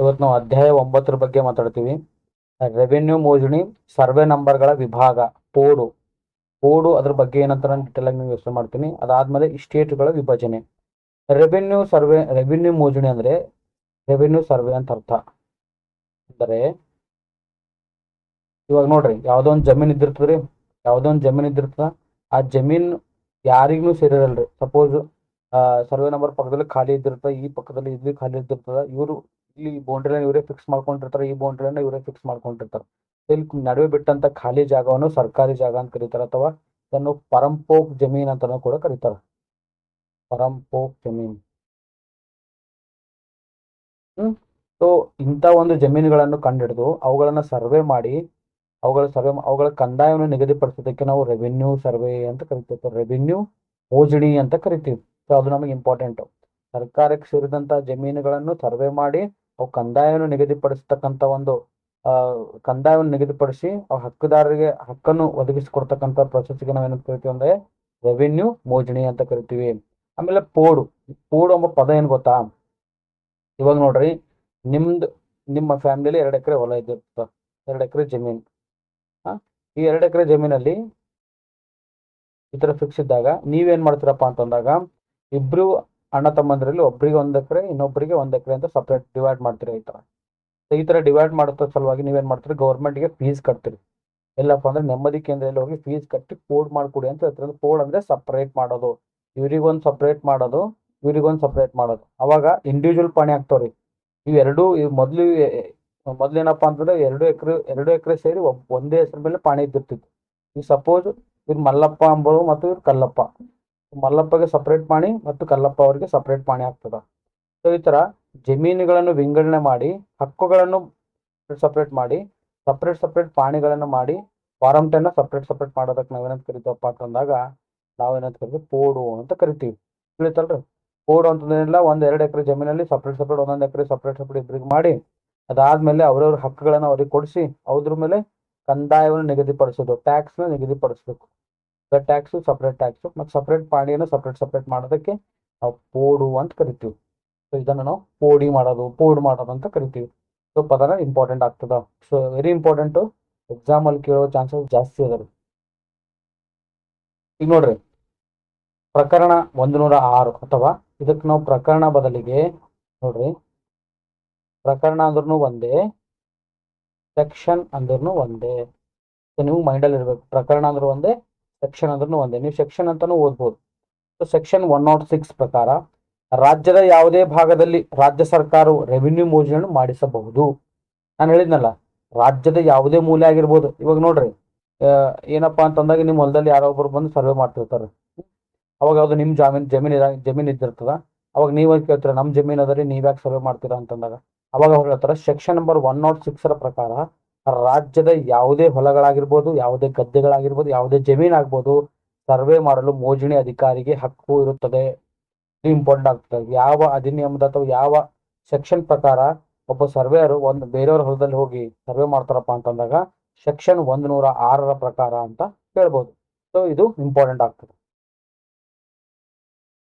ಇವತ್ತು ನಾವು ಅಧ್ಯಾಯ 9 ಬಗ್ಗೆ ಮಾತಾಡ್ತೀವಿ. ರೆವೆನ್ಯೂ ಮೋಜಣಿ, ಸರ್ವೆ ನಂಬರ್ಗಳ ವಿಭಾಗ, ಪೋಡು ಪೋಡು ಅದ್ರ ಬಗ್ಗೆ ಏನಂತ ನಾನು ಡಿಟೇಲ್ ಆಗಿ ಯೋಚನೆ ಮಾಡ್ತೀನಿ. ಅದಾದ್ಮೇಲೆ ಸ್ಟೇಟ್ಗಳ ವಿಭಜನೆ. ರೆವೆನ್ಯೂ ಮೋಜಣಿ ಅಂದ್ರೆ ರೆವೆನ್ಯೂ ಸರ್ವೆ ಅಂತ ಅರ್ಥ. ಅಂದರೆ ಇವಾಗ ನೋಡ್ರಿ, ಯಾವ್ದೋ ಒಂದು ಜಮೀನ್ ಇದ್ದಿರ್ತದ್ರಿ, ಯಾವ್ದೋ ಒಂದು ಜಮೀನ್ ಇದ್ದಿರ್ತದ. ಆ ಜಮೀನ್ ಯಾರಿಗೂ ಸೇರಿರಲ್ರಿ. ಸಪೋಸ್ ಸರ್ವೆ ನಂಬರ್ ಪಕ್ಕದಲ್ಲಿ ಖಾಲಿ ಇದ್ದಿರ್ತದ, ಈ ಪಕ್ಕದಲ್ಲಿ ಇಲ್ಲಿ ಖಾಲಿ ಇದ್ದಿರ್ತದ. ಇವರು ಇಲ್ಲಿ ಬೌಂಡ್ರಿ ಲೈನ್ ಇವರೇ ಫಿಕ್ಸ್ ಮಾಡ್ಕೊಂಡಿರ್ತಾರೆ, ಈ ಬೌಂಡ್ರಿ ಲೈನ್ ಇವರೇ ಫಿಕ್ಸ್ ಮಾಡ್ಕೊಂಡಿರ್ತಾರೆ. ಇಲ್ಲಿ ನಡುವೆ ಬಿಟ್ಟಂತ ಖಾಲಿ ಜಾಗವನ್ನು ಸರ್ಕಾರಿ ಜಾಗ ಅಂತ ಕರೀತಾರೆ, ಅಥವಾ ಇದನ್ನು ಪರಂಪೋಕ್ ಜಮೀನ್ ಅಂತಾನೂ ಕೂಡ ಕರೀತಾರೆ. ಪರಂಪೋಕ್ ಜಮೀನ್. ಸೊ ಇಂಥ ಒಂದು ಜಮೀನುಗಳನ್ನು ಕಂಡಿಡಿದು ಅವುಗಳನ್ನ ಸರ್ವೆ ಮಾಡಿ ಅವುಗಳ ಕಂದಾಯವನ್ನು ನಿಗದಿಪಡಿಸೋದಕ್ಕೆ ನಾವು ರೆವಿನ್ಯೂ ಸರ್ವೆ ಅಂತ ಕರಿತೀವಿ, ರೆವಿನ್ಯೂ ಮೋಜಣಿ ಅಂತ ಕರಿತೀವಿ. ಸೊ ಅದು ನಮಗೆ ಇಂಪಾರ್ಟೆಂಟ್. ಸರ್ಕಾರಕ್ಕೆ ಸೇರಿದಂತ ಜಮೀನುಗಳನ್ನು ಸರ್ವೆ ಮಾಡಿ ಅವು ಕಂದಾಯವನ್ನು ನಿಗದಿಪಡಿಸ್ತಕ್ಕಂಥ ಒಂದು ಕಂದಾಯವನ್ನು ನಿಗದಿಪಡಿಸಿ ಅವು ಹಕ್ಕುದಾರರಿಗೆ ಹಕ್ಕನ್ನು ಒದಗಿಸಿಕೊಡ್ತಕ್ಕಂಥ ಪ್ರೊಸೆಸ್ಗೆ ನಾವೇನು ಕರಿತೀವಿ ಅಂದ್ರೆ ರೆವಿನ್ಯೂ ಮೋಜಣಿ ಅಂತ ಕರಿತೀವಿ. ಆಮೇಲೆ ಪೋಡು ಎಂಬ ಪದ ಏನ್ ಗೊತ್ತಾ? ಇವಾಗ ನೋಡ್ರಿ, ನಿಮ್ಮ ಫ್ಯಾಮಿಲಿಯಲ್ಲಿ 2 ಎಕರೆ ಹೊಲ ಇದ್ದಿರ್ತದ, 2 ಎಕರೆ ಜಮೀನ್. ಈ 2 ಎಕರೆ ಜಮೀನಲ್ಲಿ ಈ ತರ ಫಿಕ್ಸ್ ಇದ್ದಾಗ ನೀವೇನ್ ಮಾಡ್ತೀರಪ್ಪ ಅಂತಂದಾಗ, ಇಬ್ರು ಅಣ್ಣ ತಮ್ಮಂದ್ರಲ್ಲಿ ಒಬ್ರಿಗೆ 1 ಎಕರೆ, ಇನ್ನೊಬ್ಬರಿಗೆ 1 ಎಕರೆ ಅಂತ ಸಪ್ರೇಟ್ ಡಿವೈಡ್ ಮಾಡ್ತೀರಿ. ಈ ತರ ಡಿವೈಡ್ ಮಾಡೋ ಸಲುವಾಗಿ ನೀವೇನ್ ಮಾಡ್ತೀರಿ, ಗೌರ್ಮೆಂಟ್ಗೆ ಫೀಸ್ ಕಟ್ತೀರಿ. ಎಲ್ಲಪ್ಪ ಅಂದ್ರೆ ನೆಮ್ಮದಿ ಕೇಂದ್ರದಲ್ಲಿ ಹೋಗಿ ಫೀಸ್ ಕಟ್ಟಿ ಪೋಡ್ ಮಾಡ್ಕೊಡಿ ಅಂತ ಹೇಳ್ತಾರೆ. ಪೋಡ್ ಅಂದ್ರೆ ಸಪ್ರೇಟ್ ಮಾಡೋದು, ಇವ್ರಿಗೊಂದು ಸಪ್ರೇಟ್ ಮಾಡೋದು, ಇವ್ರಿಗೊಂದು ಸಪ್ರೇಟ್ ಮಾಡೋದು. ಅವಾಗ ಇಂಡಿವಿಜುವಲ್ ಪಾಣಿ ಆಗ್ತಾವ್ರಿ. ಇವೆರಡು ಮೊದ್ಲೇನಪ್ಪಾ ಅಂತಂದ್ರೆ 2 ಎಕರೆ ಸೇರಿ ಒಂದೇ ಹೆಸರು ಮೇಲೆ ಪಾಣಿ ಇದ್ದಿರ್ತಿತ್ತು. ಈ ಸಪೋಸ್ ಇವ್ರು ಮಲ್ಲಪ್ಪ ಅಂಬೋದು ಮತ್ತು ಇವ್ರು ಕಲ್ಲಪ್ಪ, ಮಲ್ಲಪ್ಪಗೆ ಸಪ್ರೇಟ್ ಪಾಣಿ ಮತ್ತು ಕಲ್ಲಪ್ಪ ಅವರಿಗೆ ಸಪ್ರೇಟ್ ಪಾಣಿ ಆಗ್ತದ. ಸೊ ಈ ತರ ಜಮೀನುಗಳನ್ನು ವಿಂಗಡಣೆ ಮಾಡಿ ಹಕ್ಕುಗಳನ್ನು ಸಪ್ರೇಟ್ ಮಾಡಿ ಸಪ್ರೇಟ್ ಪಾಣಿಗಳನ್ನು ಮಾಡಿ ಫಾರಂ 10 ಸಪ್ರೇಟ್ ಮಾಡೋದಕ್ಕೆ ನಾವೇನಂತ ಕರಿತೀವಪ್ಪ ಅಂತಂದಾಗ ನಾವೇನಂತ ಕರಿತೀವಿ, ಪೋಡು ಅಂತ ಕರಿತೀವಿ. ತಿಳಿತಲ್ರಿ? ಪೋಡು ಅಂತಂದ್ರೆಲ್ಲ 1-2 ಎಕರೆ ಜಮೀನಲ್ಲಿ ಸಪ್ರೇಟ್ 1 ಎಕರೆ ಸಪ್ರೇಟ್ ಇಬ್ಬರಿಗೆ ಮಾಡಿ ಅದಾದ್ಮೇಲೆ ಅವ್ರವ್ರ ಹಕ್ಕುಗಳನ್ನ ಅವ್ರಿಗೆ ಕೊಡಿಸಿ ಅದ್ರ ಮೇಲೆ ಕಂದಾಯವನ್ನು ನಿಗದಿಪಡಿಸೋದು, ಟ್ಯಾಕ್ಸ್ನ ನಿಗದಿಪಡಿಸ್ಬೇಕು. ಟ್ಯಾಕ್ಸು ಸಪ್ರೇಟ್ ಟ್ಯಾಕ್ಸು ಮತ್ತು ಸಪ್ರೇಟ್ ಪಾಣಿಯನ್ನು ಸಪ್ರೇಟ್ ಮಾಡೋದಕ್ಕೆ ನಾವು ಪೋಡು ಅಂತ ಕರಿತೀವಿ. ಸೊ ಇದನ್ನು ನಾವು ಪೋಡ್ ಮಾಡೋದು ಅಂತ ಕರಿತೀವಿ. ಸೊ ಪದನ ಇಂಪಾರ್ಟೆಂಟ್ ಆಗ್ತದ. ಸೊ ವೆರಿ ಇಂಪಾರ್ಟೆಂಟು, ಎಕ್ಸಾಮ್ ಅಲ್ಲಿ ಕೇಳೋ ಚಾನ್ಸಸ್ ಜಾಸ್ತಿ ಅದ. ಈಗ ನೋಡ್ರಿ, ಪ್ರಕರಣ 106 ಅಥವಾ ಇದಕ್ಕೆ ನಾವು ಪ್ರಕರಣ ಬದಲಿಗೆ ನೋಡ್ರಿ, ಪ್ರಕರಣ ಅಂದ್ರೂ ಒಂದೇ, ಸೆಕ್ಷನ್ ಅಂದ್ರೂ ಒಂದೇ. ನೀವು ಮೈಂಡಲ್ಲಿ ಇರ್ಬೇಕು, ಪ್ರಕರಣ ಅಂದ್ರೂ ಒಂದೇ, ಸೆಕ್ಷನ್ ಅಂದ್ರೂ ಒಂದೇ. ನೀವು ಸೆಕ್ಷನ್ ಅಂತಾನು ಓದ್ಬೋದು. ಸೊ ಸೆಕ್ಷನ್ 106 ಪ್ರಕಾರ ರಾಜ್ಯದ ಯಾವುದೇ ಭಾಗದಲ್ಲಿ ರಾಜ್ಯ ಸರ್ಕಾರವು ರೆವಿನ್ಯೂ ಮೋಜಣಿಯನ್ನು ಮಾಡಿಸಬಹುದು. ನಾನು ಹೇಳಿದ್ನಲ್ಲ, ರಾಜ್ಯದ ಯಾವುದೇ ಮೂಲೆ ಆಗಿರ್ಬೋದು. ಇವಾಗ ನೋಡ್ರಿ, ಏನಪ್ಪಾ ಅಂತಂದಾಗ ನಿಮ್ಮ ಹೊಲದಲ್ಲಿ ಯಾರೋ ಒಬ್ರು ಬಂದು ಸರ್ವೆ ಮಾಡ್ತಿರ್ತಾರೆ. ಅವಾಗ ಅದು ನಿಮ್ ಜಮೀನ್ ಇದ್ದಿರ್ತದ. ಅವಾಗ ನೀವ್ ಕೇಳ್ತೀರ, ನಮ್ ಜಮೀನ್ ಅದರಿ, ನೀವ್ಯಾಕೆ ಸರ್ವೆ ಮಾಡ್ತೀರಾ ಅಂತಂದಾಗ ಅವಾಗ ಅವ್ರು ಹೇಳ್ತಾರೆ, ಸೆಕ್ಷನ್ ನಂಬರ್ 106 ಪ್ರಕಾರ ರಾಜ್ಯದ ಯಾವುದೇ ಹೊಲಗಳಾಗಿರ್ಬೋದು, ಯಾವುದೇ ಗದ್ದೆಗಳಾಗಿರ್ಬೋದು, ಯಾವುದೇ ಜಮೀನ್ ಆಗ್ಬೋದು, ಸರ್ವೆ ಮಾಡಲು ಮೋಜಣಿ ಅಧಿಕಾರಿಗೆ ಹಕ್ಕು ಇರುತ್ತದೆ. ಇಂಪಾರ್ಟೆಂಟ್ ಆಗ್ತದೆ. ಯಾವ ಅಧಿನಿಯಮದ ಅಥವಾ ಯಾವ ಸೆಕ್ಷನ್ ಪ್ರಕಾರ ಒಬ್ಬ ಸರ್ವೇಯರ್ ಬೇರೆಯವ್ರ ಹೊಲದಲ್ಲಿ ಹೋಗಿ ಸರ್ವೆ ಮಾಡ್ತಾರಪ್ಪ ಅಂತಂದಾಗ ಸೆಕ್ಷನ್ 106 ಪ್ರಕಾರ ಅಂತ ಹೇಳ್ಬೋದು. ಸೊ ಇದು ಇಂಪಾರ್ಟೆಂಟ್ ಆಗ್ತದೆ.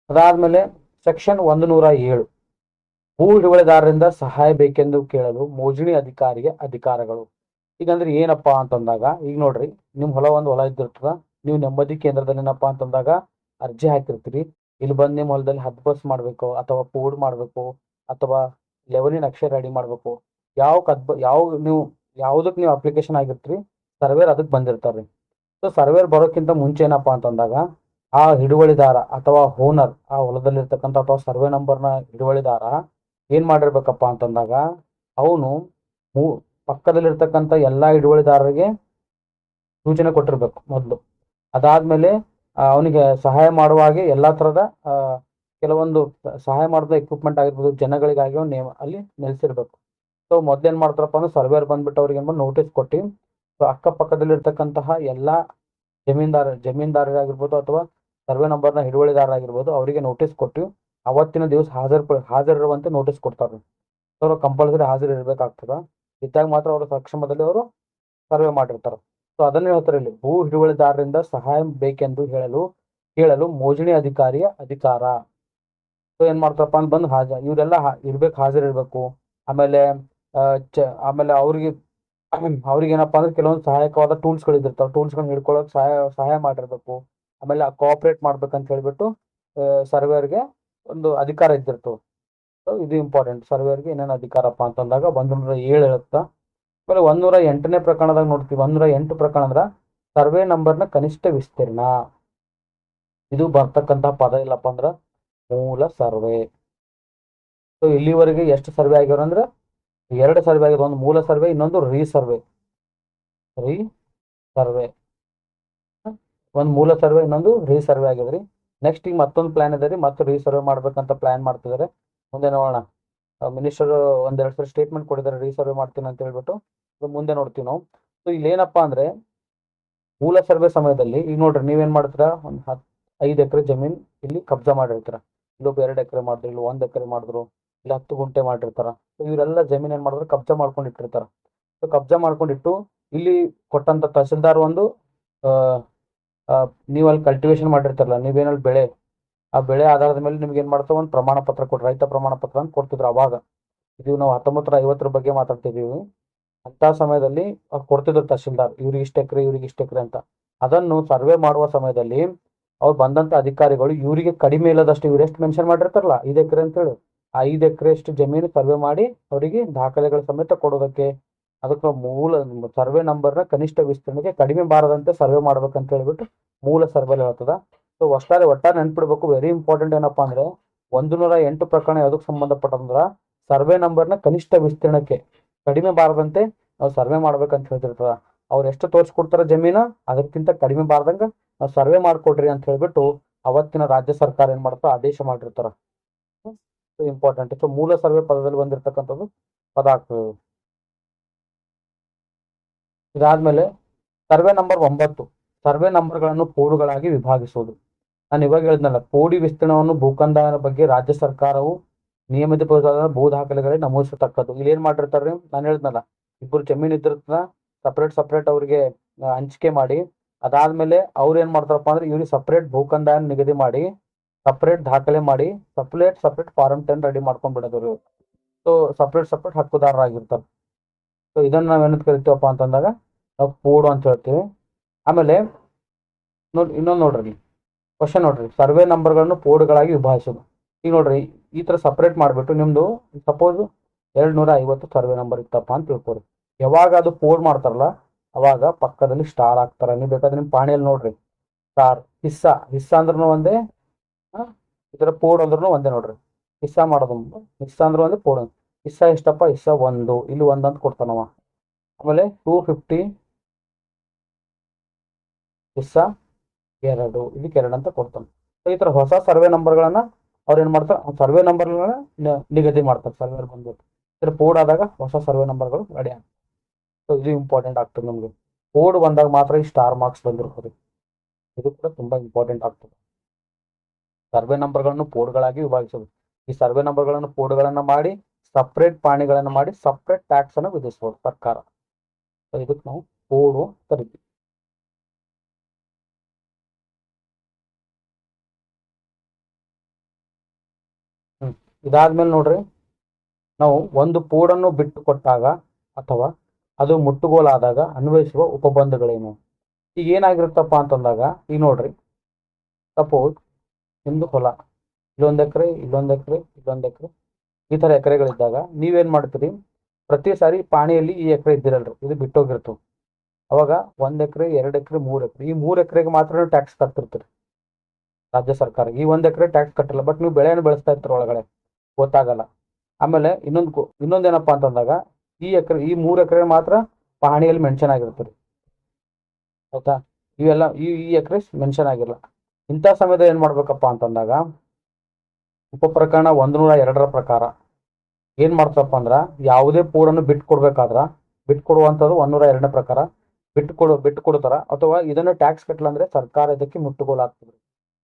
ಅದಾದ್ಮೇಲೆ ಸೆಕ್ಷನ್ 107 ಭೂ ಹಿಡುವಳಿದಾರರಿಂದ ಸಹಾಯ ಬೇಕೆಂದು ಕೇಳಲು ಮೋಜಣಿ ಅಧಿಕಾರಿಗೆ ಅಧಿಕಾರಗಳು. ಈಗಂದ್ರೆ ಏನಪ್ಪಾ ಅಂತಂದಾಗ, ಈಗ ನೋಡ್ರಿ, ನಿಮ್ ಒಂದು ಹೊಲ ಇದ್ದಿರ್ತದ. ನೀವು ನೆಮ್ಮದಿ ಕೇಂದ್ರದಲ್ಲಿ ಏನಪ್ಪಾ ಅಂತಂದಾಗ ಅರ್ಜಿ ಹಾಕಿರ್ತೀರಿ. ಇಲ್ಲಿ ಬಂದು ನಿಮ್ಮ ಹೊಲದಲ್ಲಿ ಹದ್ಬಸ್ ಮಾಡ್ಬೇಕು, ಅಥವಾ ಪೋಡ್ ಮಾಡ್ಬೇಕು, ಅಥವಾ ಲೆವೆಲಿನ ನಕ್ಷೆ ರೆಡಿ ಮಾಡ್ಬೇಕು. ಯಾವ್ದಕ್ ನೀವು ಅಪ್ಲಿಕೇಶನ್ ಆಗಿರ್ತೀರಿ, ಸರ್ವೇರ್ ಅದಕ್ಕೆ ಬಂದಿರ್ತಾರ್ರಿ. ಸೊ ಸರ್ವೇರ್ ಬರೋಕ್ಕಿಂತ ಮುಂಚೆ ಏನಪ್ಪಾ ಅಂತಂದಾಗ ಆ ಹಿಡುವಳಿದಾರ ಅಥವಾ ಓನರ್, ಆ ಹೊಲದಲ್ಲಿರ್ತಕ್ಕಂಥ ಅಥವಾ ಸರ್ವೆ ನಂಬರ್ನ ಹಿಡುವಳಿದಾರ ಏನ್ ಮಾಡಿರ್ಬೇಕಪ್ಪ ಅಂತಂದಾಗ ಅವನು ಪಕ್ಕದಲ್ಲಿರ್ತಕ್ಕಂಥ ಎಲ್ಲಾ ಹಿಡುವಳಿದಾರರಿಗೆ ಸೂಚನೆ ಕೊಟ್ಟಿರ್ಬೇಕು ಮೊದಲು. ಅದಾದ್ಮೇಲೆ ಅವನಿಗೆ ಸಹಾಯ ಮಾಡುವ ಹಾಗೆ ಎಲ್ಲಾ ತರದ ಕೆಲವೊಂದು ಸಹಾಯ ಮಾಡಿದ ಎಕ್ವಿಪ್ಮೆಂಟ್ ಆಗಿರ್ಬೋದು, ಜನಗಳಿಗಾಗಿ ಅಲ್ಲಿ ನೆಲೆಸಿರ್ಬೇಕು. ಸೊ ಮೊದ್ಲೇನ್ ಮಾಡ್ತಾರಪ್ಪ ಅಂದ್ರೆ ಸರ್ವೇರ್ ಬಂದ್ಬಿಟ್ಟು ಅವ್ರಿಗೆ ನೋಟಿಸ್ ಕೊಟ್ಟು, ಸೊ ಅಕ್ಕಪಕ್ಕದಲ್ಲಿ ಇರ್ತಕ್ಕಂತಹ ಎಲ್ಲಾ ಜಮೀನ್ದಾರರಾಗಿರ್ಬೋದು ಅಥವಾ ಸರ್ವೆ ನಂಬರ್ನ ಹಿಡುವಳಿದಾರರಾಗಿರ್ಬೋದು ಅವರಿಗೆ ನೋಟಿಸ್ ಕೊಟ್ಟು ಅವತ್ತಿನ ದಿವಸ ಹಾಜರಿರುವಂತೆ ನೋಟಿಸ್ ಕೊಡ್ತಾರೆ. ಅವರು ಕಂಪಲ್ಸರಿ ಹಾಜರಿರ್ಬೇಕಾಗ್ತದ. ಇದ್ದಾಗ ಮಾತ್ರ ಅವರು ಸಕ್ಷಮದಲ್ಲಿ ಅವರು ಸರ್ವೆ ಮಾಡಿರ್ತಾರೆ. ಸೊ ಅದನ್ನ ಹೇಳ್ತಾರೆ ಇಲ್ಲಿ, ಭೂ ಹಿಡುವಳಿದಾರರಿಂದ ಸಹಾಯ ಬೇಕೆಂದು ಕೇಳಲು ಮೋಜಣಿ ಅಧಿಕಾರಿಯ ಅಧಿಕಾರ. ಸೊ ಏನ್ ಮಾಡ್ತಾರಪ್ಪ ಅಂತ ಬಂದು ಇವರೆಲ್ಲ ಹಾಜರಿರ್ಬೇಕು. ಆಮೇಲೆ ಆಮೇಲೆ ಅವ್ರಿಗೆ ಏನಪ್ಪಾ ಅಂದ್ರೆ ಕೆಲವೊಂದು ಸಹಾಯಕವಾದ ಟೂಲ್ಸ್ಗಳು ಇದಿರ್ತಾವೆ, ಟೂಲ್ಸ್ಗಳನ್ನ ಹಿಡ್ಕೊಳ್ಳೋಕೆ ಸಹಾಯ ಮಾಡಿರ್ಬೇಕು. ಆಮೇಲೆ ಕೋಆಪರೇಟ್ ಮಾಡ್ಬೇಕಂತ ಹೇಳ್ಬಿಟ್ಟು ಸರ್ವೇರ್ಗೆ ಒಂದು ಅಧಿಕಾರ ಇದ್ದಿರ್ತವೆ. ಸೊ ಇದು ಇಂಪಾರ್ಟೆಂಟ್. ಸರ್ವೇರ್ಗೆ ಏನೇನು ಅಧಿಕಾರಪ್ಪ ಅಂತಂದಾಗ 107 ಹೇಳುತ್ತಾ. ಆಮೇಲೆ 108ನೇ ಪ್ರಕರಣದಾಗ ನೋಡ್ತೀವಿ. 108 ಪ್ರಕರಣ ಅಂದ್ರ ಸರ್ವೆ ನಂಬರ್ನ ಕನಿಷ್ಠ ವಿಸ್ತೀರ್ಣ. ಇದು ಬರ್ತಕ್ಕಂತಹ ಪದ ಇಲ್ಲಪ್ಪ ಅಂದ್ರ ಮೂಲ ಸರ್ವೆ. ಸೊ ಇಲ್ಲಿವರೆಗೆ ಎಷ್ಟು ಸರ್ವೆ ಆಗ್ಯಾವ ಅಂದ್ರೆ 2 ಸರ್ವೆ ಆಗಿದೆ. ಒಂದು ಮೂಲ ಸರ್ವೆ, ಇನ್ನೊಂದು ರೀಸರ್ವೆ. ಒಂದು ಮೂಲ ಸರ್ವೆ, ಇನ್ನೊಂದು ರೀಸರ್ವೆ ಆಗಿದ್ರಿ. ನೆಕ್ಸ್ಟ್ ಈಗ ಮತ್ತೊಂದು ಪ್ಲಾನ್ ಇದೆ ರೀ, ಮತ್ತೆ ರೀಸರ್ವೆ ಮಾಡ್ಬೇಕಂತ ಪ್ಲಾನ್ ಮಾಡ್ತಿದ್ದಾರೆ. ಮುಂದೆ ನೋಡೋಣ. ಮಿನಿಸ್ಟರ್ ಒಂದೆರಡು ಸಲ ಸ್ಟೇಟ್ಮೆಂಟ್ ಕೊಟ್ಟಿದ್ದಾರೆ ರೀಸರ್ವೆ ಮಾಡ್ತೀನಿ ಅಂತ ಹೇಳ್ಬಿಟ್ಟು. ಮುಂದೆ ನೋಡ್ತೀವಿ ನಾವು. ಸೊ ಇಲ್ಲಿ ಏನಪ್ಪಾ ಅಂದ್ರೆ ಮೂಲ ಸರ್ವೆ ಸಮಯದಲ್ಲಿ ಈಗ ನೋಡ್ರಿ, ನೀವೇನ್ ಮಾಡ್ತೀರಾ, ಒಂದು 5 ಎಕರೆ ಜಮೀನ್ ಇಲ್ಲಿ ಕಬ್ಜಾ ಮಾಡಿರ್ತೀರ. ಇಲ್ಲೊಬ್ಬ 2 ಎಕರೆ ಮಾಡಿದ್ರು, ಇಲ್ಲಿ 1 ಎಕರೆ ಮಾಡಿದ್ರು, ಇಲ್ಲಿ 10 ಗುಂಟೆ ಮಾಡಿರ್ತಾರ. ಇವರೆಲ್ಲ ಜಮೀನ್ ಏನ್ ಮಾಡಿದ್ರು, ಕಬ್ಜಾ ಮಾಡ್ಕೊಂಡಿಟ್ಟಿರ್ತಾರ. ಸೊ ಕಬ್ಜಾ ಮಾಡ್ಕೊಂಡಿಟ್ಟು ಇಲ್ಲಿ ಕೊಟ್ಟಂತ ತಹಸೀಲ್ದಾರ್ ಒಂದು ನೀವು ಅಲ್ಲಿ ಕಲ್ಟಿವೇಶನ್ ಮಾಡಿರ್ತಾರಲ್ಲ, ನೀವೇನಲ್ಲಿ ಬೆಳೆ, ಆ ಬೆಳೆ ಆಧಾರದ ಮೇಲೆ ನಿಮ್ಗೆ ಏನ್ ಮಾಡ್ತಾವ, ಒಂದು ಪ್ರಮಾಣ ಪತ್ರ ಕೊಟ್ಟು, ರೈತ ಪ್ರಮಾಣ ಪತ್ರ ಅಂತ ಕೊಡ್ತಿದ್ರು ಅವಾಗ. ಇದು ನಾವು 1950 ಬಗ್ಗೆ ಮಾತಾಡ್ತಿದೀವಿ. ಅಂತ ಸಮಯದಲ್ಲಿ ಕೊಡ್ತಿದ್ರು ತಹಸೀಲ್ದಾರ್, ಇವ್ರಿಗೆ ಇಷ್ಟ ಎಕರೆ, ಇವ್ರಿಗೆ ಇಷ್ಟ ಎಕರೆ ಅಂತ. ಅದನ್ನು ಸರ್ವೆ ಮಾಡುವ ಸಮಯದಲ್ಲಿ ಅವ್ರು ಬಂದಂತ ಅಧಿಕಾರಿಗಳು ಇವರಿಗೆ ಕಡಿಮೆ ಇಲ್ಲದಷ್ಟು, ಇವ್ರು ಎಷ್ಟು ಮೆನ್ಷನ್ ಮಾಡಿರ್ತಾರಲ್ಲ 5 ಎಕರೆ ಅಂತೇಳಿ, ಆ 5 ಎಕರೆ ಅಷ್ಟು ಜಮೀನು ಸರ್ವೆ ಮಾಡಿ ಅವರಿಗೆ ದಾಖಲೆಗಳ ಸಮೇತ ಕೊಡೋದಕ್ಕೆ, ಅದಕ್ಕೆ ಮೂಲ ಸರ್ವೆ ನಂಬರ್ನ ಕನಿಷ್ಠ ವಿಸ್ತೀರ್ಣಕ್ಕೆ ಕಡಿಮೆ ಬಾರದಂತೆ ಸರ್ವೆ ಮಾಡ್ಬೇಕಂತ ಹೇಳ್ಬಿಟ್ಟು ಮೂಲ ಸರ್ವೆ ಹೇಳ್ತದ. ಸೊ ಒಟ್ಟಾರೆ ನೆನ್ಪಿಡ್ಬೇಕು. Very important. ಏನಪ್ಪಾ ಅಂದ್ರೆ 108 ಪ್ರಕರಣ ಯಾವುದಕ್ಕೆ ಸಂಬಂಧಪಟ್ಟಂದ್ರ ಸರ್ವೆ ನಂಬರ್ನ ಕನಿಷ್ಠ ವಿಸ್ತೀರ್ಣಕ್ಕೆ ಕಡಿಮೆ ಬಾರದಂತೆ ನಾವು ಸರ್ವೆ ಮಾಡ್ಬೇಕಂತ ಹೇಳ್ತಿರ್ತದ. ಅವ್ರು ಎಷ್ಟು ತೋರಿಸ್ಕೊಡ್ತಾರ ಜಮೀನ, ಅದಕ್ಕಿಂತ ಕಡಿಮೆ ಬಾರದಂಗ ನಾವು ಸರ್ವೆ ಮಾಡ್ಕೊಡ್ರಿ ಅಂತ ಹೇಳ್ಬಿಟ್ಟು ಅವತ್ತಿನ ರಾಜ್ಯ ಸರ್ಕಾರ ಏನ್ ಮಾಡ್ತಾರ, ಆದೇಶ ಮಾಡಿರ್ತಾರ. ಇಂಪಾರ್ಟೆಂಟ್. ಸೊ ಮೂಲ ಸರ್ವೆ ಪದದಲ್ಲಿ ಬಂದಿರತಕ್ಕಂಥದ್ದು ಪದ ಆಗ್ತದೆ. ಇದಾದ್ಮೇಲೆ ಸರ್ವೆ ನಂಬರ್ 9, ಸರ್ವೆ ನಂಬರ್ಗಳನ್ನು ಕೋಡುಗಳಾಗಿ ವಿಭಾಗಿಸುವುದು. ನಾನು ಇವಾಗ ಹೇಳಿದ್ನಲ್ಲ, ಕೋಡಿ ವಿಸ್ತೀರ್ಣವನ್ನು ಭೂಕಂದಾಯದ ಬಗ್ಗೆ ರಾಜ್ಯ ಸರ್ಕಾರವು ನಿಯಮಿತ ಭೂ ದಾಖಲೆಗಳೇ ನಮೂದಿಸತಕ್ಕದ್ದು. ಇಲ್ಲಿ ಏನ್ ಮಾಡಿರ್ತಾರ್ರಿ, ನಾನು ಹೇಳಿದ್ನಲ್ಲ, ಇಬ್ಬರು ಜಮೀನ್ ಇದ್ದಿರ್ತದ, ಸಪ್ರೇಟ್ ಅವ್ರಿಗೆ ಹಂಚಿಕೆ ಮಾಡಿ, ಅದಾದ್ಮೇಲೆ ಅವ್ರು ಏನ್ ಮಾಡ್ತಾರಪ್ಪ ಅಂದ್ರೆ ಇವ್ರಿಗೆ ಸಪ್ರೇಟ್ ಭೂಕಂದಾಯ ನಿಗದಿ ಮಾಡಿ, ಸಪ್ರೇಟ್ ದಾಖಲೆ ಮಾಡಿ, ಸಪ್ರೇಟ್ ಫಾರಂ 10 ರೆಡಿ ಮಾಡ್ಕೊಂಡ್ ಬಿಡೋದು. So separate ಹಕ್ಕುದಾರರಾಗಿರ್ತಾರೆ. ಸೊ ಇದನ್ನ ನಾವೇನಂತ ಕರಿತೀವಪ್ಪ ಅಂತಂದಾಗ ನಾವು ಕೋಡು ಅಂತ ಹೇಳ್ತೀವಿ. ಆಮೇಲೆ ಇನ್ನೊಂದು ನೋಡ್ರಿ, ಕ್ವಶನ್ ನೋಡ್ರಿ, ಸರ್ವೆ ನಂಬರ್ಗಳನ್ನು ಕೋಡ್ಗಳಾಗಿ ವಿಭಾಗಿಸೋದು. ಈಗ ನೋಡ್ರಿ, ಈ ತರ ಸಪ್ರೇಟ್ ಮಾಡಿಬಿಟ್ಟು ನಿಮ್ದು ಸಪೋಸ್ 250 ಸರ್ವೆ ನಂಬರ್ ಇತ್ತಪ್ಪ ಅಂತ ತಿಳ್ಕೊರಿ. ಯಾವಾಗ ಅದು ಕೋಡ್ ಮಾಡ್ತಾರಲ್ಲ ಅವಾಗ ಪಕ್ಕದಲ್ಲಿ ಸ್ಟಾರ್ ಹಾಕ್ತಾರ. ನೀವು ಬೇಕಾದ್ರೆ ನಿಮ್ ಪಾಣಿಯಲ್ಲಿ ನೋಡ್ರಿ, ಸ್ಟಾರ್. ಹಿಸ್ಸಾ ಅಂದ್ರೂ ಒಂದೇ, ಈ ತರ ಕೋಡ್ ಅಂದ್ರೂ ಒಂದೇ ನೋಡ್ರಿ. ಹಿಸ್ಸಾ ಮಾಡೋದು, ಹಿಸ್ಸಾ ಅಂದ್ರೆ ಒಂದೇ, ಕೋಡ್ ಹಿಸ್ಸಾ ಎಷ್ಟಪ್ಪ, ಹಿಸ್ಸಾ 1, ಇಲ್ಲಿ 1 ಅಂತ ಕೊಡ್ತಾನವ. ಆಮೇಲೆ 250 ಹಿಸ್ಸಾ 2, ಇದಕ್ಕೆ 2 ಅಂತ ಕೊಡ್ತಾನೆ. ಸೊ ಈ ತರ ಹೊಸ ಸರ್ವೆ ನಂಬರ್ಗಳನ್ನ ಅವ್ರು ಏನ್ ಮಾಡ್ತಾರೆ, ಸರ್ವೆ ನಂಬರ್ಗಳನ್ನ ನಿಗದಿ ಮಾಡ್ತಾರೆ. ಸರ್ವೆ ಬಂದ್ಬಿಟ್ಟು ಇದ್ರ ಕೋಡ್ ಆದಾಗ ಹೊಸ ಸರ್ವೆ ನಂಬರ್ಗಳು ರೆಡಿ ಆಗ್ತದೆ. ಸೊ ಇದು ಇಂಪಾರ್ಟೆಂಟ್ ಆಗ್ತದೆ ನಮ್ಗೆ. ಕೋಡ್ ಬಂದಾಗ ಮಾತ್ರ ಈ ಸ್ಟಾರ್ ಮಾರ್ಕ್ಸ್ ಬಂದಿರ್ತದೆ. ಇದು ಕೂಡ ತುಂಬಾ ಇಂಪಾರ್ಟೆಂಟ್ ಆಗ್ತದೆ. ಸರ್ವೆ ನಂಬರ್ಗಳನ್ನು ಕೋಡ್ಗಳಾಗಿ ವಿಭಾಗಿಸೋದು. ಈ ಸರ್ವೆ ನಂಬರ್ಗಳನ್ನು ಕೋಡ್ಗಳನ್ನ ಮಾಡಿ ಸಪ್ರೇಟ್ ಪಾಣಿಗಳನ್ನ ಮಾಡಿ ಸಪ್ರೇಟ್ ಟ್ಯಾಕ್ಸ್ ಅನ್ನು ವಿಧಿಸಬಹುದು ಸರ್ಕಾರ. ಇದಕ್ಕೆ ನಾವು ಕೋಡು ಕರಿತೀವಿ. ಇದಾದ್ಮೇಲೆ ನೋಡ್ರಿ, ನಾವು ಒಂದು ಕೋಡನ್ನು ಬಿಟ್ಟು ಕೊಟ್ಟಾಗ ಅಥವಾ ಅದು ಮುಟ್ಟುಗೋಲಾದಾಗ ಅನ್ವಯಿಸುವ ಉಪಬಂಧಗಳೇನು. ಈಗ ಏನಾಗಿರುತ್ತಪ್ಪ ಅಂತಂದಾಗ, ಈಗ ನೋಡ್ರಿ, ಸಪೋಸ್ ನಿಮ್ದು ಹೊಲ, ಇಲ್ಲೊಂದು ಎಕರೆ, ಇಲ್ಲೊಂದು ಎಕರೆ, ಇಲ್ಲೊಂದು ಎಕರೆ, ಈ ತರ ಎಕರೆಗಳಿದ್ದಾಗ ನೀವೇನ್ ಮಾಡ್ತೀರಿ, ಪ್ರತಿ ಸಾರಿ ಪಾಣಿಯಲ್ಲಿ ಈ ಎಕರೆ ಇದ್ದಿರಲ್ರಿ, ಇದು ಬಿಟ್ಟೋಗಿರ್ತವೆ. ಅವಾಗ 1 ಎಕರೆ, 2 ಎಕರೆ, 3 ಎಕರೆ, ಈ 3 ಎಕರೆಗೆ ಮಾತ್ರ ಟ್ಯಾಕ್ಸ್ ಕಟ್ತಿರ್ತೀರಿ ರಾಜ್ಯ ಸರ್ಕಾರ. ಈ 1 ಎಕರೆ ಟ್ಯಾಕ್ಸ್ ಕಟ್ಟಿಲ್ಲ, ಬಟ್ ನೀವು ಬೆಳೆಯನ್ನು ಬೆಳೆಸ್ತಾ ಇರ್ತೀರ ಒಳಗಡೆ, ಗೊತ್ತಾಗಲ್ಲ. ಆಮೇಲೆ ಇನ್ನೊಂದೇನಪ್ಪ ಅಂತಂದಾಗ, ಈ 3 ಎಕರೆ ಮಾತ್ರ ಪಹಣಿಯಲ್ಲಿ ಮೆನ್ಷನ್ ಆಗಿರ್ತೀರಿ, ಆಯ್ತಾ. ಇವೆಲ್ಲ ಈ ಎಕರೆ ಮೆನ್ಷನ್ ಆಗಿರಲ್ಲ. ಇಂಥ ಸಮಯದಲ್ಲಿ ಏನ್ ಮಾಡ್ಬೇಕಪ್ಪ ಅಂತಂದಾಗ, ಉಪ ಪ್ರಕರಣ 102ರ ಪ್ರಕಾರ ಏನ್ ಮಾಡ್ತಪ್ಪ ಅಂದ್ರ, ಯಾವುದೇ ಪೋಡನ್ನು ಬಿಟ್ಕೊಡುವಂಥದ್ದು 102ನೇ ಪ್ರಕಾರ ಬಿಟ್ಟು ಕೊಡ್ತಾರ. ಅಥವಾ ಇದನ್ನ ಟ್ಯಾಕ್ಸ್ ಕಟ್ಟಲ್ಲ ಅಂದ್ರೆ ಸರ್ಕಾರ ಇದಕ್ಕೆ ಮುಟ್ಟುಗೋಲು ಹಾಕ್ತದೆ.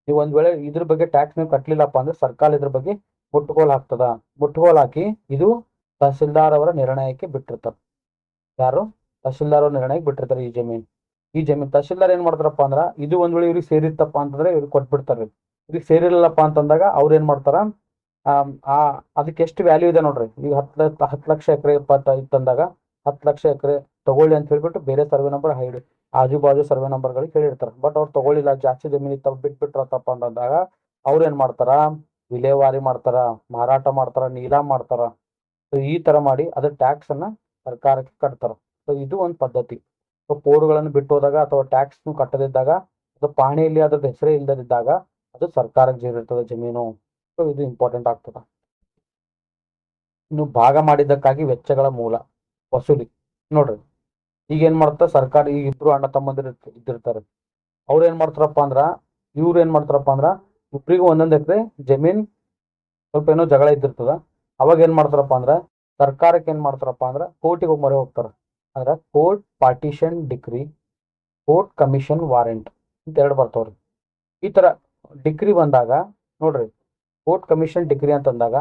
ನೀವು ಒಂದ್ ವೇಳೆ ಇದ್ರ ಬಗ್ಗೆ ಟ್ಯಾಕ್ಸ್ ನೀವು ಕಟ್ಟಲಿಲ್ಲಪ್ಪ ಅಂದ್ರೆ ಸರ್ಕಾರ ಇದ್ರ ಬಗ್ಗೆ ಮುಟ್ಟುಗೋಲು ಹಾಕ್ತದ. ಮುಟ್ಟುಗೋಲು ಹಾಕಿ ಇದು ತಹಸೀಲ್ದಾರ್ ಅವರ ನಿರ್ಣಯಕ್ಕೆ ಬಿಟ್ಟಿರ್ತಾರೆ. ಯಾರು? ತಹಸೀಲ್ದಾರ್ ಅವ್ರ ನಿರ್ಣಯಕ್ಕೆ ಬಿಟ್ಟಿರ್ತಾರೆ. ಈ ಜಮೀನ್ ತಹಸೀಲ್ದಾರ್ ಏನ್ ಮಾಡ್ತಾರಪ್ಪ ಅಂದ್ರ, ಇದು ಒಂದ್ ವೇಳೆ ಇವ್ರಿಗೆ ಸೇರಿತ್ತಪ್ಪ ಅಂತಂದ್ರೆ ಇವ್ರಿಗೆ ಕೊಟ್ಬಿಡ್ತಾರೆ. ಇವ್ರಿಗೆ ಸೇರಿಲ್ಲಪ್ಪ ಅಂತಂದಾಗ ಅವ್ರು ಏನ್ ಮಾಡ್ತಾರ, ಆ ಅದಕ್ಕೆ ಎಷ್ಟು ವ್ಯಾಲ್ಯೂ ಇದೆ ನೋಡ್ರಿ. ಈಗ 10 ಲಕ್ಷ ಎಕರೆ ಇತ್ತಂದಾಗ 10 ಲಕ್ಷ ಎಕರೆ ತಗೊಳ್ಳಿ ಅಂತ ಹೇಳ್ಬಿಟ್ಟು ಬೇರೆ ಸರ್ವೆ ನಂಬರ್ ಆಜು ಬಾಜು ಸರ್ವೆ ನಂಬರ್ಗಳಿಗೆ ಹೇಳಿರ್ತಾರೆ. ಬಟ್ ಅವ್ರು ತಗೊಳ್ಳಿಲ್ಲ, ಜಾಸ್ತಿ ಜಮೀನು ಇತ್ತ ಬಿಟ್ಬಿಟ್ರತಪ್ಪ ಅಂತಂದಾಗ ಅವ್ರು ಏನ್ ಮಾಡ್ತಾರ, ವಿಲೇವಾರಿ ಮಾಡ್ತಾರ, ಮಾರಾಟ ಮಾಡ್ತಾರ, ನೀಲಾಮ್ ಮಾಡ್ತಾರ. ಸೊ ಈ ತರ ಮಾಡಿ ಅದ್ರ ಟ್ಯಾಕ್ಸ್ ಅನ್ನ ಸರ್ಕಾರಕ್ಕೆ ಕಟ್ತಾರ. ಸೊ ಇದು ಒಂದು ಪದ್ಧತಿ. ಸೊ ಪೋಡುಗಳನ್ನು ಬಿಟ್ಟು ಹೋದಾಗ ಅಥವಾ ಟ್ಯಾಕ್ಸ್ ಕಟ್ಟದಿದ್ದಾಗ, ಅದು ಪಾಣಿಯಲ್ಲಿ ಅದ್ರದ್ದು ಹೆಸರೇ ಇಲ್ಲದಿದ್ದಾಗ ಅದು ಸರ್ಕಾರಕ್ಕೆ ಸೇರಿರ್ತದೆ ಜಮೀನು. ಸೊ ಇದು ಇಂಪಾರ್ಟೆಂಟ್ ಆಗ್ತದೆ. ಇನ್ನು ಭಾಗ ಮಾಡಿದ್ದಕ್ಕಾಗಿ ವೆಚ್ಚಗಳ ಮೂಲ ವಸೂಲಿ ನೋಡ್ರಿ. ಈಗ ಏನ್ ಮಾಡ್ತಾರೆ ಸರ್ಕಾರ, ಈಗ ಇಬ್ರು ಅಣ್ಣ ತಮ್ಮಂದಿರು ಇದ್ದಿರ್ತಾರೆ. ಅವ್ರು ಏನ್ ಮಾಡ್ತಾರಪ್ಪ ಅಂದ್ರ, ಇವ್ರು ಏನ್ ಮಾಡ್ತಾರಪ್ಪ ಅಂದ್ರ ಇಬ್ರಿಗೂ ಒಂದೊಂದ್ ಎಕರೆ ಜಮೀನ್ ಸ್ವಲ್ಪ ಏನೋ ಜಗಳ ಇದ್ದಿರ್ತದ. ಅವಾಗ ಏನ್ ಮಾಡ್ತಾರಪ್ಪ ಅಂದ್ರ ಸರ್ಕಾರಕ್ಕೆ ಏನ್ ಮಾಡ್ತಾರಪ್ಪ ಅಂದ್ರ ಕೋರ್ಟಿಗೆ ಮೊರೆ ಹೋಗ್ತಾರ. ಅಂದ್ರ court partition decree, court commission warrant ಅಂತ ಎರಡು ಬರ್ತಾವ್ರಿ. ಈ ತರ ಡಿಗ್ರಿ ಬಂದಾಗ ನೋಡ್ರಿ, ಕೋರ್ಟ್ ಕಮಿಷನ್ ಡಿಗ್ರಿ ಅಂತಂದಾಗ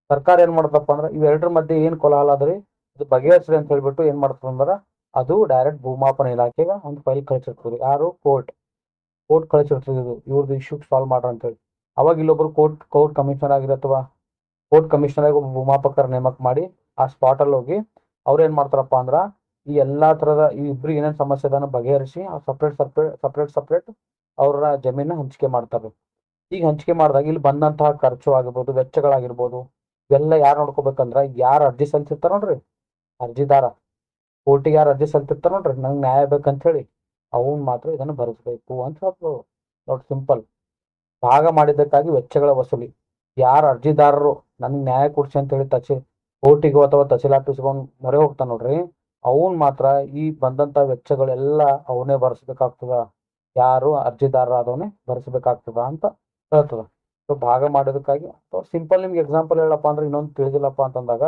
ಸರ್ಕಾರ ಏನ್ ಮಾಡ್ತಪ್ಪ ಅಂದ್ರೆ ಇವೆರಡರ ಮಧ್ಯೆ ಏನ್ ಕೋಲಾಹಲ ಅದ್ರಿ ಇದು ಬಗೆಹರಿಸ್ರಿ ಅಂತ ಹೇಳ್ಬಿಟ್ಟು ಏನ್ ಮಾಡ್ತದ ಅಂದ್ರ ಅದು ಡೈರೆಕ್ಟ್ ಭೂಮಾಪನ ಇಲಾಖೆಗೆ ಒಂದು ಫೈಲ್ ಕಳಿಸಿರ್ತದೆ. ಯಾರು ಕೋರ್ಟ್ ಕಳಿಸಿರ್ತದೆ, ಇದು ಇವ್ರದ್ದು ಇಶ್ಯೂ ಸಾಲ್ವ್ ಮಾಡ್ರ ಅಂತ ಹೇಳಿ. ಅವಾಗ ಇಲ್ಲೊಬ್ರು ಕೋರ್ಟ್ ಕಮಿಷನರ್ ಆಗಿರ ಅಥವಾ ಕೋರ್ಟ್ ಕಮಿಷನರ್ ಆಗಿ ಒಬ್ಬ ಭೂಮಾಪಕರ ನೇಮಕ ಮಾಡಿ ಆ ಸ್ಪಾಟ್ ಅಲ್ಲಿ ಹೋಗಿ ಅವ್ರು ಏನ್ ಮಾಡ್ತಾರಪ್ಪ ಅಂದ್ರ ಈ ಎಲ್ಲಾ ತರದ ಈ ಇಬ್ರಿಗೆ ಏನೇನ್ ಸಮಸ್ಯೆ ಅದನ್ನ ಬಗೆಹರಿಸಿ ಸಪ್ರೇಟ್ ಅವ್ರ ಜಮೀನ ಹಂಚಿಕೆ ಮಾಡ್ತಾರೆ. ಈಗ ಹಂಚಿಕೆ ಮಾಡಿದಾಗ ಇಲ್ಲಿ ಬಂದಂತಹ ಖರ್ಚು ಆಗಿರ್ಬೋದು, ವೆಚ್ಚಗಳಾಗಿರ್ಬೋದು, ಇವೆಲ್ಲ ಯಾರು ನೋಡ್ಕೋಬೇಕಂದ್ರ ಯಾರು ಅರ್ಜಿ ಸಲ್ಲಿಸಿರ್ತಾರ ನೋಡ್ರಿ, ಅರ್ಜಿದಾರ ಕೋರ್ಟಿಗೆ ಯಾರು ಅರ್ಜಿ ಸಲ್ಲಿಸಿರ್ತಾರ ನೋಡ್ರಿ, ನಂಗೆ ನ್ಯಾಯ ಬೇಕಂತ ಹೇಳಿ ಅವನ್ ಮಾತ್ರ ಇದನ್ನು ಭರಿಸ್ಬೇಕು ಅಂತ ಹೇಳ್ಬೋದು. ನೋಡ್ರಿ ಸಿಂಪಲ್. ಭಾಗ ಮಾಡಿದ್ದಕ್ಕಾಗಿ ವೆಚ್ಚಗಳ ವಸೂಲಿ. ಯಾರು ಅರ್ಜಿದಾರರು ನನ್ಗೆ ನ್ಯಾಯ ಕೊಡ್ಸಿ ಅಂತ ಹೇಳಿ ಕೋರ್ಟಿಗೋ ಅಥವಾ ತಹಸೀಲ್ ಆಫೀಸ್ಗೋ ಮೊರೆ ಹೋಗ್ತಾನ ನೋಡ್ರಿ, ಅವನ್ ಮಾತ್ರ ಈ ಬಂದಂತ ವೆಚ್ಚಗಳೆಲ್ಲ ಅವನೇ ಭರಿಸ್ಬೇಕಾಗ್ತದ. ಯಾರು ಅರ್ಜಿದಾರ ಆದವನೇ ಭರಿಸ್ಬೇಕಾಗ್ತದ ಅಂತ ಹೇಳ್ತದ. ಸೊ ಭಾಗ ಮಾಡೋದಕ್ಕಾಗಿ ಸಿಂಪಲ್ ನಿಮ್ಗೆ ಎಕ್ಸಾಂಪಲ್ ಹೇಳಪ್ಪ ಅಂದ್ರೆ ಇನ್ನೊಂದು ತಿಳಿದಿಲ್ಲಪ್ಪ ಅಂತಂದಾಗ,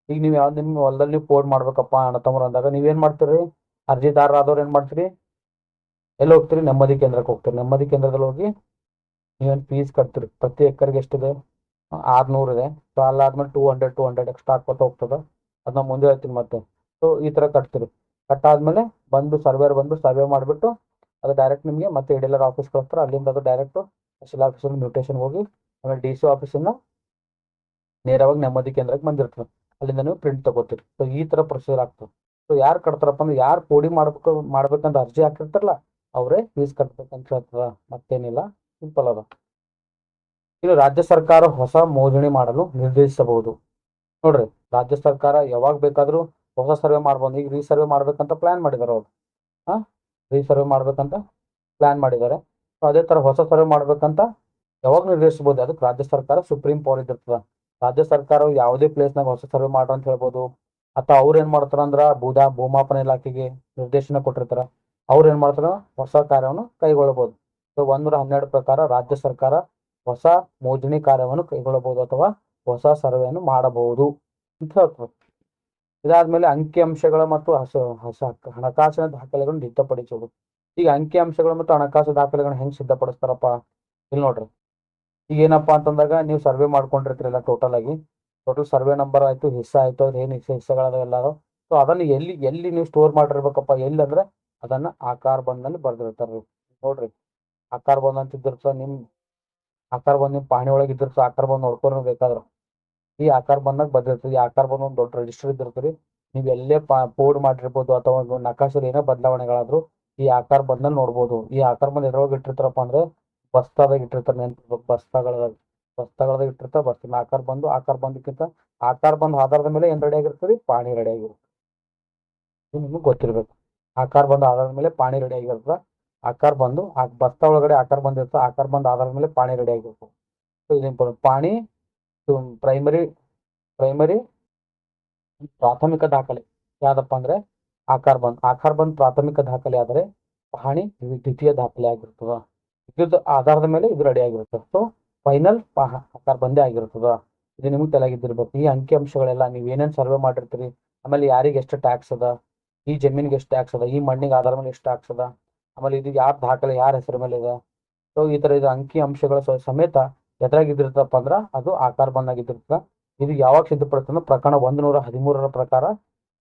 ಈಗ ನೀವು ಯಾವ್ದು ನಿಮ್ಮ ಹೊಲದಲ್ಲಿ ಪೋಡ್ ಮಾಡ್ಬೇಕಪ್ಪ ಅಣ್ಣ ತಮ್ಮರು ಅಂದಾಗ ನೀವೇನ್ ಮಾಡ್ತೀರಿ, ಅರ್ಜಿದಾರ ಆದವ್ರು ಏನ್ ಮಾಡ್ತೀರಿ, ಎಲ್ಲಿ ಹೋಗ್ತೀರಿ, ನೆಮ್ಮದಿ ಕೇಂದ್ರಕ್ಕೆ ಹೋಗ್ತೀರಿ. ನೆಮ್ಮದಿ ಕೇಂದ್ರದಲ್ಲಿ ಹೋಗಿ ನೀವೇನು ಫೀಸ್ ಕಟ್ತೀರಿ. ಪ್ರತಿ ಎಕರ್ಗೆ ಎಷ್ಟಿದೆ, 600 ಇದೆ. ಸೊ ಅಲ್ಲಾದ್ಮೇಲೆ 200 ಎಕ್ಸ್ಟ್ರಾ ಹಾಕೋತ ಹೋಗ್ತದ. ಅದನ್ನ ಮುಂದೆ ಹೇಳ್ತೀನಿ ಮತ್ತೆ. ಸೊ ಈ ತರ ಕಟ್ತೀರಿ. ಕಟ್ಟಾದ್ಮೇಲೆ ಬಂದು ಸರ್ವೆ ಮಾಡಿಬಿಟ್ಟು ಅದು ಡೈರೆಕ್ಟ್ ನಿಮಗೆ ಮತ್ತೆ ಎಡಿಲರ್ ಆಫೀಸ್ ಕಳಿಸ್ತಾರೆ. ಅಲ್ಲಿಂದ ಅದು ಡೈರೆಕ್ಟ್ ತಹಸೀಲ್ ಆಫೀಸಲ್ಲಿ ಮ್ಯೂಟೇಷನ್ ಹೋಗಿ ಆಮೇಲೆ ಡಿ.ಸಿ ಆಫೀಸಿಂದ ನೇರವಾಗಿ ನೆಮ್ಮದಿ ಕೇಂದ್ರಕ್ಕೆ ಬಂದಿರ್ತದೆ. ಅಲ್ಲಿಂದ ನೀವು ಪ್ರಿಂಟ್ ತಗೋತೀರಿ. ಸೊ ಈ ತರ ಪ್ರೊಸೀಜರ್ ಆಗ್ತದೆ. ಸೊ ಯಾರು ಕಟ್ತಾರಪ್ಪ ಅಂದ್ರೆ ಯಾರು ಪೋಡಿ ಮಾಡ್ಬೇಕಂತ ಅರ್ಜಿ ಹಾಕಿರ್ತಾರಲ್ಲ ಅವರೇ ಫೀಸ್ ಕಟ್ಬೇಕಂತ ಹೇಳ್ತದ, ಮತ್ತೇನಿಲ್ಲ, ಸಿಂಪಲ್ ಅದ. ಇನ್ನು ರಾಜ್ಯ ಸರ್ಕಾರ ಹೊಸ ಮೋಜಣಿ ಮಾಡಲು ನಿರ್ದೇಶಿಸಬಹುದು. ನೋಡ್ರಿ, ರಾಜ್ಯ ಸರ್ಕಾರ ಯಾವಾಗ ಬೇಕಾದ್ರೂ ಹೊಸ ಸರ್ವೆ ಮಾಡ್ಬೋದು. ಈಗ ರೀಸರ್ವೆ ಮಾಡ್ಬೇಕಂತ ಪ್ಲಾನ್ ಮಾಡಿದಾರೆ ಅವ್ರು. ರೀಸರ್ವೆ ಮಾಡ್ಬೇಕಂತ ಪ್ಲಾನ್ ಮಾಡಿದ್ದಾರೆ. ಸೊ ಅದೇ ತರ ಹೊಸ ಸರ್ವೆ ಮಾಡ್ಬೇಕಂತ ಯಾವಾಗ ನಿರ್ದೇಶಿಸಬಹುದು. ಅದಕ್ಕೆ ರಾಜ್ಯ ಸರ್ಕಾರ ಸುಪ್ರೀಂ ಪವರ್ ಇದಿರ್ತದ. ರಾಜ್ಯ ಸರ್ಕಾರ ಯಾವುದೇ ಪ್ಲೇಸ್ನಾಗ ಹೊಸ ಸರ್ವೆ ಮಾಡ್ರ ಅಂತ ಹೇಳ್ಬೋದು. ಅಥವಾ ಅವ್ರು ಏನ್ ಮಾಡ್ತಾರ ಅಂದ್ರ ಭೂಮಾಪನ ಇಲಾಖೆಗೆ ನಿರ್ದೇಶನ ಕೊಟ್ಟಿರ್ತಾರ. ಅವ್ರು ಏನ್ ಮಾಡ್ತಾರ ಹೊಸ ಕಾರ್ಯವನ್ನು ಕೈಗೊಳ್ಳಬಹುದು. ಸೊ 112 ಪ್ರಕಾರ ರಾಜ್ಯ ಸರ್ಕಾರ ಹೊಸ ಮೋಜಣಿ ಕಾರ್ಯವನ್ನು ಕೈಗೊಳ್ಳಬಹುದು ಅಥವಾ ಹೊಸ ಸರ್ವೆಯನ್ನು ಮಾಡಬಹುದು ಅಂತ ಹೇಳ್ತಾರೆ. ಇದಾದ್ಮೇಲೆ ಅಂಕಿಅಂಶಗಳ ಮತ್ತು ಹಣಕಾಸಿನ ದಾಖಲೆಗಳನ್ನು ಸಿದ್ಧಪಡಿಸುವುದು. ಈಗ ಅಂಕಿಅಂಶಗಳು ಮತ್ತು ಹಣಕಾಸು ದಾಖಲೆಗಳನ್ನ ಹೆಂಗ್ ಸಿದ್ಧಪಡಿಸ್ತಾರಪ್ಪ, ಇಲ್ಲಿ ನೋಡ್ರಿ. ಈಗ ಏನಪ್ಪಾ ಅಂತಂದಾಗ ನೀವು ಸರ್ವೆ ಮಾಡ್ಕೊಂಡಿರ್ತೀರಲ್ಲ, ಟೋಟಲ್ ಸರ್ವೆ ನಂಬರ್ ಆಯ್ತು, ಹಿಸ್ಸಾ ಆಯ್ತು, ಅದ್ರ ಏನ್ ಹಿಸ್ಸೆಗಳದ ಎಲ್ಲ. ಸೊ ಅದನ್ನ ಎಲ್ಲಿ ನೀವು ಸ್ಟೋರ್ ಮಾಡಿರ್ಬೇಕಪ್ಪ, ಎಲ್ಲಿ ಅಂದ್ರೆ ಅದನ್ನ ಆಕಾರ ಬಂದಲ್ಲಿ ಬರ್ದಿರ್ತಾರ ನೋಡ್ರಿ. ಆಕಾರ ಬಂದ್ ಅಂತ ಇದ್ದಿರ್ತ, ಆಕಾರ ಬಂದ್ ನಿಮ್ ಪಾಣಿ ಒಳಗೆ ಇದ್ದಿರ್ತ, ಆಕಾರ ಬಂದ್ ನೋಡ್ಕೊಂಡು ಬೇಕಾದ್ರ ಈ ಆಕಾರ ಬಂದಾಗ ಬಂದಿರ್ತದೆ. ಈ ಆಕಾರ ಬಂದ್ ಒಂದು ದೊಡ್ಡ ರಿಜಿಸ್ಟರ್ ಇದ್ದಿರ್ತದೆ. ನೀವು ಎಲ್ಲೇ ಪೋಡ್ ಮಾಡಿರ್ಬೋದು ಅಥವಾ ಒಂದು ನಕಾಶಲ್ಲಿ ಏನೋ ಬದಲಾವಣೆಗಳಾದ್ರು ಈ ಆಕಾರ ಬಂದಲ್ಲಿ ನೋಡ್ಬೋದು. ಈ ಆಕಾರ ಬಂದ್ ಎದ್ರೊಳಗೆ ಇಟ್ಟಿರ್ತಾರಪ್ಪ ಅಂದ್ರೆ ಬಸ್ತಾದಾಗ ಇಟ್ಟಿರ್ತಾರೆ. ನೆನ್ಪಿರ್ಬೇಕು, ಬಸ್ತಾಗಳದಾಗ ಇಟ್ಟಿರ್ತಾರೆ. ಬಸ್ತಿನ ಆಕಾರ ಬಂದಕ್ಕಿಂತ ಆಕಾರ ಬಂದ್ ಆಧಾರದ ಮೇಲೆ ಏನ್ ರೆಡಿ ಆಗಿರ್ತದೆ, ಪಾಣಿ ರೆಡಿ ಆಗಿರುತ್ತೆ. ಇದು ನಿಮ್ಗೆ ಗೊತ್ತಿರ್ಬೇಕು. ಆಕಾರ ಬಂದ ಆಧಾರದ ಮೇಲೆ ಪಾಣಿ ರೆಡಿ ಆಗಿರ್ತದೆ. ಆಕಾರ ಬಂದು ಬಸ್ತಾ ಒಳಗಡೆ ಆಕಾರ ಬಂದಿರ್ತದೆ. ಆಕಾರ ಬಂದ ಆಧಾರದ ಮೇಲೆ ಪಾಣಿ ರೆಡಿ ಆಗಿರ್ತದೆ. ಸೊ ಇದು ಇಂಪಾರ್ಟೆಂಟ್. ಪಾಣಿ ಪ್ರೈಮರಿ ಪ್ರಾಥಮಿಕ ದಾಖಲೆ ಯಾವ್ದಪ್ಪ ಅಂದ್ರೆ ಆಕಾರ ಬಂದ್ ಪ್ರಾಥಮಿಕ ದಾಖಲೆ ಆದರೆ ಪಹಣಿ ದ್ವಿತೀಯ ದಾಖಲೆ ಆಗಿರ್ತದ. ಇದ್ರದ್ದು ಆಧಾರದ ಮೇಲೆ ಇದು ರೆಡಿ ಆಗಿರ್ತದೆ. ಸೊ ಫೈನಲ್ ಆಕಾರ ಬಂದೇ ಆಗಿರ್ತದ. ಇದು ನಿಮ್ಗೆ ತಲೆಗಿದ್ದಿರ್ಬೇಕು. ಈ ಅಂಕಿ ಅಂಶಗಳೆಲ್ಲ ನೀವು ಏನೇನ್ ಸರ್ವೆ ಮಾಡಿರ್ತೀರಿ, ಆಮೇಲೆ ಯಾರಿಗೆ ಎಷ್ಟು ಟ್ಯಾಕ್ಸ್ ಅದ, ಈ ಜಮೀನಿಗೆ ಎಷ್ಟು ಟ್ಯಾಕ್ಸ್ ಅದ, ಈ ಮಣ್ಣಿಗೆ ಆಧಾರ ಮೇಲೆ ಎಷ್ಟು ಟ್ಯಾಕ್ಸ್ ಅದ, ಆಮೇಲೆ ಇದು ಯಾರ ದಾಖಲೆ ಯಾರ ಹೆಸರು ಮೇಲೆ ಇದೆ. ಸೊ ಈ ತರ ಇದು ಅಂಕಿ ಅಂಶಗಳ ಸಮೇತ ಎದ್ರಾಗಿದ್ದಿರ್ತಪ್ಪ ಅಂದ್ರ ಅದು ಆಕಾರ ಬಂದಾಗಿದ್ದಿರ್ತದ. ಇದು ಯಾವಾಗ ಸಿದ್ಧಪಡಿಸ್ತಂದ್ರೆ ಪ್ರಕರಣ 113 ಪ್ರಕಾರ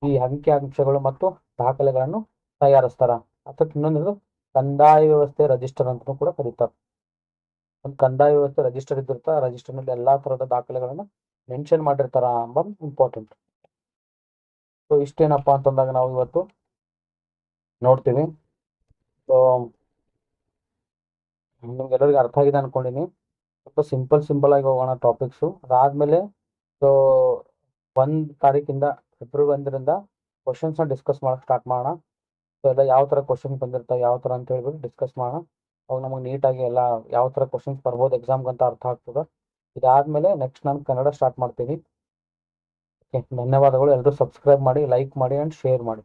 ಈ ಅಂಕಿ ಅಂಶಗಳು ಮತ್ತು ದಾಖಲೆಗಳನ್ನು ತಯಾರಿಸ್ತಾರ. ಅದಕ್ಕೆ ಇನ್ನೊಂದು ಕಂದಾಯ ವ್ಯವಸ್ಥೆ ರಿಜಿಸ್ಟರ್ ಅಂತ ಕೂಡ ಕರೀತಾರೆ. ಒಂದು ಕಂದಾಯ ವ್ಯವಸ್ಥೆ ರಿಜಿಸ್ಟರ್ ಇದ್ದಿರ್ತ ಆ ರಿಜಿಸ್ಟರ್ನಲ್ಲಿ ಎಲ್ಲಾ ತರದ ದಾಖಲೆಗಳನ್ನ ಮೆನ್ಷನ್ ಮಾಡಿರ್ತಾರ ಅಂಬದ್ ಇಂಪಾರ್ಟೆಂಟ್. ಸೊ ಇಷ್ಟೇನಪ್ಪಾ ಅಂತಂದಾಗ ನಾವು ಇವತ್ತು ನೋಡ್ತೀವಿ. ಸೊ ನಿಮ್ಗೆಲ್ಲರಿಗೂ ಅರ್ಥ ಆಗಿದೆ ಅನ್ಕೊಂಡಿನಿ. ಸ್ವಲ್ಪ ಸಿಂಪಲ್ ಆಗಿ ಹೋಗೋಣ ಟಾಪಿಕ್ಸು. ಅದಾದ್ಮೇಲೆ ಸೊ 1 ತಾರೀಕಿಂದ ಫೆಬ್ರವರಿ 1ರಿಂದ ಕ್ವಶನ್ಸ್ನ ಡಿಸ್ಕಸ್ ಮಾಡಕ್ಕೆ ಸ್ಟಾರ್ಟ್ ಮಾಡೋಣ. ಸೊ ಎಲ್ಲ ಯಾವ ಥರ ಕ್ವಶನ್ ಬಂದಿರ್ತಾವೆ ಯಾವ ಥರ ಅಂತ ಹೇಳ್ಬಿಟ್ಟು ಡಿಸ್ಕಸ್ ಮಾಡೋಣ. ಅವಾಗ ನಮಗೆ ನೀಟಾಗಿ ಎಲ್ಲ ಯಾವ ಥರ ಕ್ವಶನ್ಸ್ ಬರ್ಬೋದು ಎಕ್ಸಾಮ್ಗಂತ ಅರ್ಥ ಆಗ್ತದೆ. ಇದಾದ್ಮೇಲೆ ನೆಕ್ಸ್ಟ್ ನಾನು ಕನ್ನಡ ಸ್ಟಾರ್ಟ್ ಮಾಡ್ತೀನಿ. ಓಕೆ, ಧನ್ಯವಾದಗಳು. ಎಲ್ಲರೂ ಸಬ್ಸ್ಕ್ರೈಬ್ ಮಾಡಿ, ಲೈಕ್ ಮಾಡಿ ಆ್ಯಂಡ್ ಶೇರ್ ಮಾಡಿ.